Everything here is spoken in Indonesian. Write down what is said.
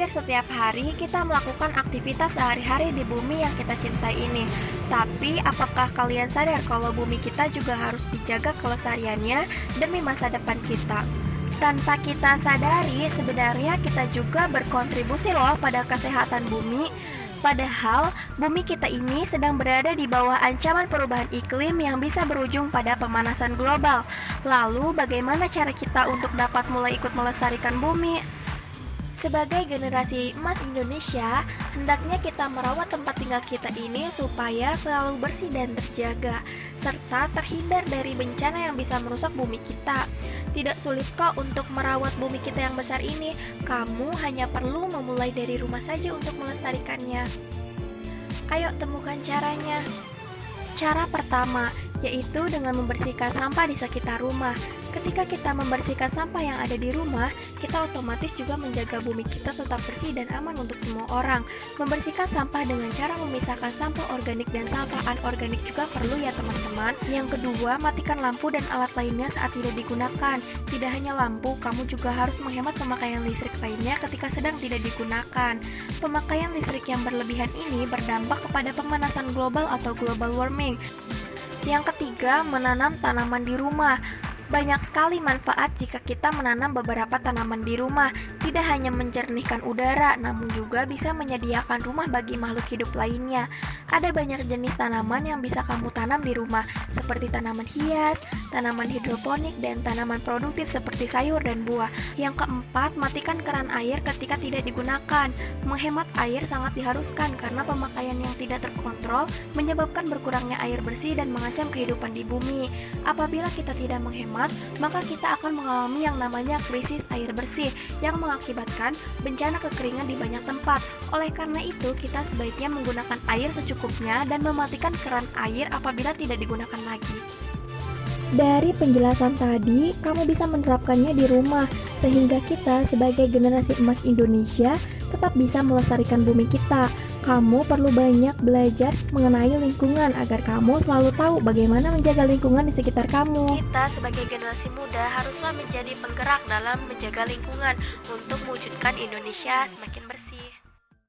Hampir setiap hari kita melakukan aktivitas sehari-hari di bumi yang kita cintai ini. Tapi apakah kalian sadar kalau bumi kita juga harus dijaga kelestariannya demi masa depan kita? Tanpa kita sadari, sebenarnya kita juga berkontribusi loh pada kesehatan bumi. Padahal bumi kita ini sedang berada di bawah ancaman perubahan iklim yang bisa berujung pada pemanasan global. Lalu bagaimana cara kita untuk dapat mulai ikut melestarikan bumi? Sebagai generasi emas Indonesia, hendaknya kita merawat tempat tinggal kita ini supaya selalu bersih dan terjaga, serta terhindar dari bencana yang bisa merusak bumi kita. Tidak sulit kok untuk merawat bumi kita yang besar ini. Kamu hanya perlu memulai dari rumah saja untuk melestarikannya. Ayo temukan caranya. Cara pertama, yaitu dengan membersihkan sampah di sekitar rumah. Ketika kita membersihkan sampah yang ada di rumah, kita otomatis juga menjaga bumi kita tetap bersih dan aman untuk semua orang. Membersihkan sampah dengan cara memisahkan sampah organik dan sampah anorganik juga perlu ya teman-teman. Yang kedua, matikan lampu dan alat lainnya saat tidak digunakan. Tidak hanya lampu, kamu juga harus menghemat pemakaian listrik lainnya ketika sedang tidak digunakan. Pemakaian listrik yang berlebihan ini berdampak kepada pemanasan global atau global warming. Yang ketiga, menanam tanaman di rumah. Banyak sekali manfaat jika kita menanam beberapa tanaman di rumah. Tidak hanya menjernihkan udara, namun juga bisa menyediakan rumah bagi makhluk hidup lainnya. Ada banyak jenis tanaman yang bisa kamu tanam di rumah, seperti tanaman hias, tanaman hidroponik, dan tanaman produktif seperti sayur dan buah. Yang keempat, matikan keran air ketika tidak digunakan. Menghemat air sangat diharuskan karena pemakaian yang tidak terkontrol menyebabkan berkurangnya air bersih dan mengancam kehidupan di bumi. Apabila kita tidak menghemat, maka kita akan mengalami yang namanya krisis air bersih yang mengakibatkan bencana kekeringan di banyak tempat. Oleh karena itu, kita sebaiknya menggunakan air secukupnya dan mematikan keran air apabila tidak digunakan lagi. Dari penjelasan tadi, kamu bisa menerapkannya di rumah sehingga kita sebagai generasi emas Indonesia tetap bisa melestarikan bumi kita. Kamu perlu banyak belajar mengenai lingkungan agar kamu selalu tahu bagaimana menjaga lingkungan di sekitar kamu. Kita sebagai generasi muda haruslah menjadi penggerak dalam menjaga lingkungan untuk mewujudkan Indonesia semakin bersih.